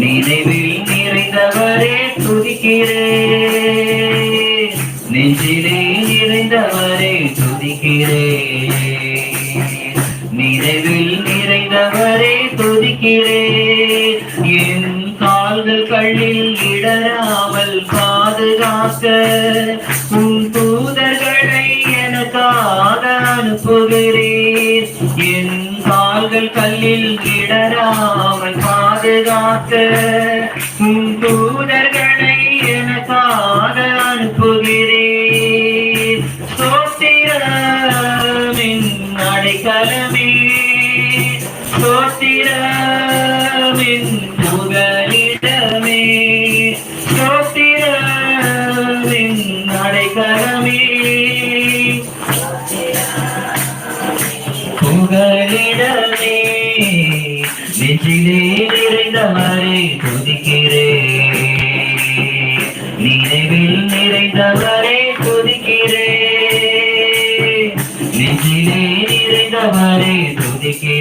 நினைவில் நிறைந்தவரே துதிக்கிறேன், நெஞ்சிலே நிறைந்தவரே துதிக்கிறேன், நினைவில் நிறைந்தவரே துதிக்கிறேன். என் கால்கள் கல்லில் இடராமல் பாதுகாக்க உன் தூதர்களை எனக்காக அனுப்புகிறேன். என் கால்கள் கல்லில் இடராமல் பாதுகாக்க உன் தூதர்களை எனக்காக அனுப்புகிறேன். ஸ்தோத்திரமின் அடைக்கலமே, ஸ்தோத்திரமின் புகலிடமே, ஸ்தோத்திரமின் அடைக்கலமே, புகலிடமே. நெஞ்சிலே நிறைந்தவரை துதிக்கிறேன், நினைவில் நிறைந்தவரை துதிக்கிறேன், நெஞ்சிலே நிறைந்தவரை துதிக்கிறேன்.